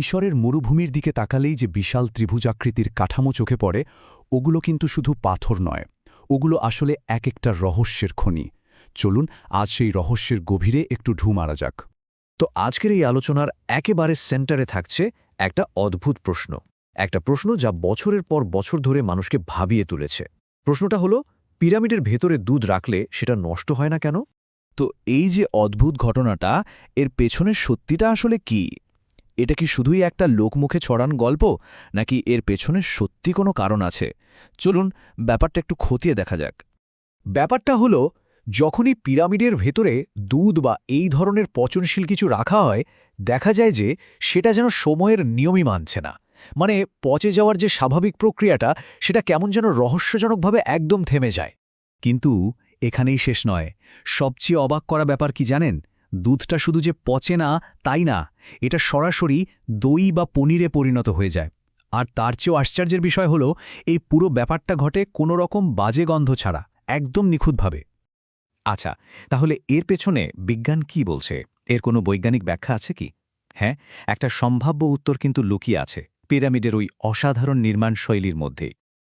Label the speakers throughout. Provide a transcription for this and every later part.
Speaker 1: মিশরের মরুভূমির দিকে তাকালেই যে বিশাল ত্রিভুজাকৃতির কাঠামো চোখে পড়ে ওগুলো কিন্তু শুধু পাথর নয়, ওগুলো আসলে এক একটা রহস্যের খনি। চলুন আজ সেই রহস্যের গভীরে একটু ঢু মারা যাক।
Speaker 2: তো আজকের এই আলোচনার একেবারে সেন্টারে থাকছে একটা অদ্ভুত প্রশ্ন, একটা প্রশ্ন যা বছরের পর বছর ধরে মানুষকে ভাবিয়ে তুলেছে। প্রশ্নটা হলো, পিরামিডের ভেতরে দুধ রাখলে সেটা নষ্ট হয় না কেন?
Speaker 3: তো এই যে অদ্ভুত ঘটনাটা, এর পেছনের সত্যিটা আসলে কি? এটা কি শুধুই একটা লোকমুখে ছড়ান গল্প, নাকি এর পেছনে সত্যি কোনো কারণ আছে? চলুন ব্যাপারটা একটু খতিয়ে দেখা যাক।
Speaker 2: ব্যাপারটা হলো, যখনই পিরামিডের ভেতরে দুধ বা এই ধরনের পচনশীল কিছু রাখা হয়, দেখা যায় যে সেটা যেন সময়ের নিয়মই মানছে না। মানে পচে যাওয়ার যে স্বাভাবিক প্রক্রিয়াটা, সেটা কেমন যেন রহস্যজনকভাবে একদম থেমে যায়।
Speaker 1: কিন্তু এখানেই শেষ নয়। সবচেয়ে অবাক করা ব্যাপার কি জানেন? দুধটা শুধু যে পচে না তাই না, এটা সরাসরি দই বা পনিরে পরিণত হয়ে যায়। আর তার চেয়েও আশ্চর্যের বিষয় হলো, এই পুরো ব্যাপারটা ঘটে কোনো রকম বাজে গন্ধ ছাড়া, একদম নিখুঁতভাবে।
Speaker 2: আচ্ছা, তাহলে এর পেছনে বিজ্ঞান কি বলছে? এর কোনো বৈজ্ঞানিক ব্যাখ্যা আছে কি? হ্যাঁ, একটা সম্ভাব্য উত্তর কিন্তু লুকিয়ে আছে পিরামিডের ওই অসাধারণ নির্মাণ শৈলীর মধ্যেই।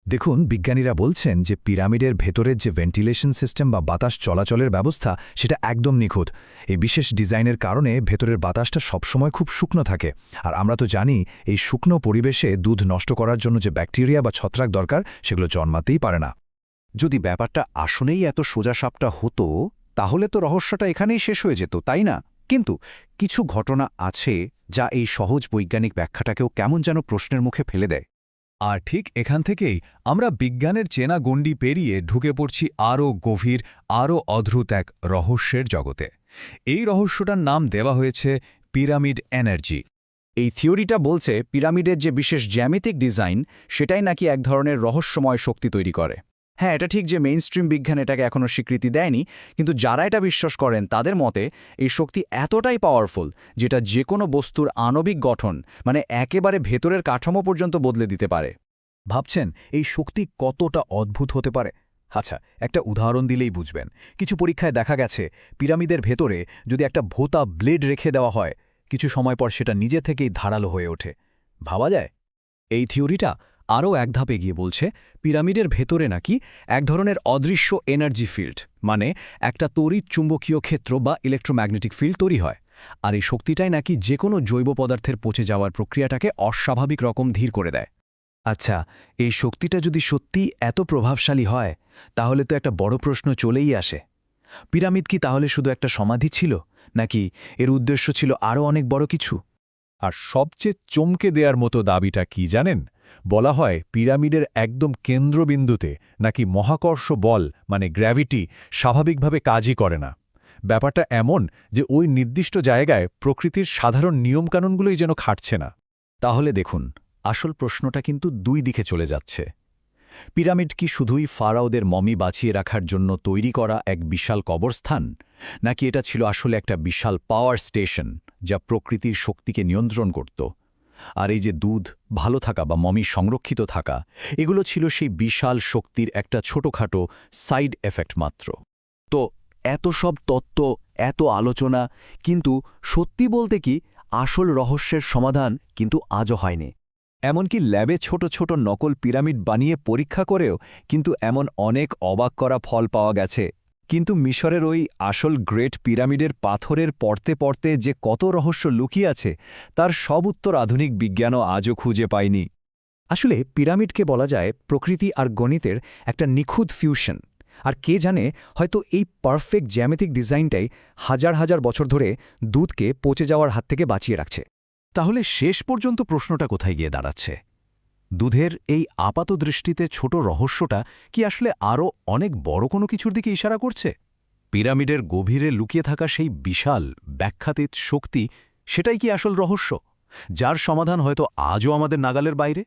Speaker 1: দেখুন, বিজ্ঞানীরা বলছেন যে পিরামিডের ভেতরের যে ভেন্টিলেশন সিস্টেম বা বাতাস চলাচলের ব্যবস্থা, সেটা একদম নিখুঁত। এই বিশেষ ডিজাইনের কারণে ভেতরের বাতাসটা সবসময় খুব শুকনো থাকে। আর আমরা তো জানি, এই শুকনো পরিবেশে দুধ নষ্ট করার জন্য যে ব্যাকটেরিয়া বা ছত্রাক দরকার, সেগুলো জন্মাতেই পারে না।
Speaker 4: যদি ব্যাপারটা আসলেই এত সোজাসাপটা হতো, তাহলে তো রহস্যটা এখানেই শেষ হয়ে যেত, তাই না? কিন্তু কিছু ঘটনা আছে যা এই সহজ বৈজ্ঞানিক ব্যাখ্যাটাকেও কেমন যেন প্রশ্নের মুখে ফেলে দেয়।
Speaker 1: আর ঠিক এখান থেকেই আমরা বিজ্ঞানের চেনা গণ্ডি পেরিয়ে ঢুকে পড়ছি আরও গভীর, আরও অদ্ভুত এক রহস্যের জগতে। এই রহস্যটার নাম দেওয়া হয়েছে পিরামিড এনার্জি।
Speaker 4: এই থিওরিটা বলছে পিরামিডের যে বিশেষ জ্যামিতিক ডিজাইন, সেটাই নাকি এক ধরনের রহস্যময় শক্তি তৈরি করে। হ্যাঁ, এটা ঠিক যে মেইনস্ট্রিম বিজ্ঞান এটাকে এখনও স্বীকৃতি দেয়নি, কিন্তু যারা এটা বিশ্বাস করেন তাদের মতে এই শক্তি এতটাই পাওয়ারফুল যেটা যে কোনো বস্তুর আণবিক গঠন, মানে একেবারে ভেতরের কাঠামো পর্যন্ত বদলে দিতে পারে।
Speaker 1: ভাবছেন এই শক্তি কতটা অদ্ভুত হতে পারে? আচ্ছা, একটা উদাহরণ দিলেই বুঝবেন। কিছু পরীক্ষায় দেখা গেছে, পিরামিডের ভেতরে যদি একটা ভোঁতা ব্লেড রেখে দেওয়া হয়, কিছু সময় পর সেটা নিজে থেকেই ধারালো হয়ে ওঠে। ভাবা যায়? এই থিওরিটা আরও এক ধাপ এগিয়ে বলছে, পিরামিডের ভেতরে নাকি এক ধরনের অদৃশ্য এনার্জি ফিল্ড, মানে একটা তড়িৎ চুম্বকীয় ক্ষেত্র বা ইলেকট্রোম্যাগনেটিক ফিল্ড তৈরি হয়। আর এই শক্তিটাই নাকি যে কোনো জৈব পদার্থের পচে যাওয়ার প্রক্রিয়াটাকে অস্বাভাবিক রকম ধীর করে দেয়। আচ্ছা, এই শক্তিটা যদি সত্যিই এত প্রভাবশালী হয়, তাহলে তো একটা বড় প্রশ্ন চলেই আসে। পিরামিড কি তাহলে শুধু একটা সমাধি ছিল, নাকি এর উদ্দেশ্য ছিল আরও অনেক বড় কিছু? আর সবচেয়ে চমকে দেওয়ার মতো দাবিটা কি জানেন? বলা হয় পিরামিডের একদম কেন্দ্রবিন্দুতে নাকি মহাকর্ষ বল, মানে গ্র্যাভিটি, স্বাভাবিকভাবে কাজই করে না। ব্যাপারটা এমন যে ওই নির্দিষ্ট জায়গায় প্রকৃতির সাধারণ নিয়মকানুনগুলোই যেন খাটছে না। তাহলে দেখুন, আসল প্রশ্নটা কিন্তু দুই দিকে চলে যাচ্ছে। পিরামিড কি শুধুই ফারাওদের মমি বাঁচিয়ে রাখার জন্য তৈরি করা এক বিশাল কবরস্থান, নাকি এটা ছিল আসলে একটা বিশাল পাওয়ার স্টেশন যা প্রকৃতির শক্তিকে নিয়ন্ত্রণ করত? আর এই যে দুধ ভালো থাকা বা মমি সংরক্ষিত থাকা, এগুলো ছিল সেই বিশাল শক্তির একটা ছোটখাটো সাইড এফেক্ট মাত্র।
Speaker 3: তো এত সব তত্ত্ব, এত আলোচনা, কিন্তু সত্যি বলতে কি আসল রহস্যের সমাধান কিন্তু আজও হয়নি।
Speaker 1: এমনকি ল্যাবে ছোট ছোট নকল পিরামিড বানিয়ে পরীক্ষা করেও কিন্তু এমন অনেক অবাক করা ফল পাওয়া গেছে। কিন্তু মিশরের ওই আসল গ্রেট পিরামিডের পাথরের পড়তে পড়তে যে কত রহস্য লুকিয়ে আছে, তার সব উত্তর আধুনিক বিজ্ঞানও আজও খুঁজে পায়নি।
Speaker 2: আসলে পিরামিডকে বলা যায় প্রকৃতি আর গণিতের একটা নিখুঁত ফিউশন। আর কে জানে, হয়তো এই পারফেক্ট জ্যামিতিক ডিজাইনটাই হাজার হাজার বছর ধরে দুধকে পচে যাওয়ার হাত থেকে বাঁচিয়ে রাখছে।
Speaker 4: তাহলে শেষ পর্যন্ত প্রশ্নটা কোথায় গিয়ে দাঁড়াচ্ছে? দুধের এই আপাত দৃষ্টিতে ছোট রহস্যটা কি আসলে আরও অনেক বড় কোনো কিছুর দিকে ইশারা করছে? পিরামিডের গভীরে লুকিয়ে থাকা সেই বিশাল ব্যাখ্যাতীত শক্তি, সেটাই কি আসল রহস্য, যার সমাধান হয়তো আজও আমাদের নাগালের বাইরে?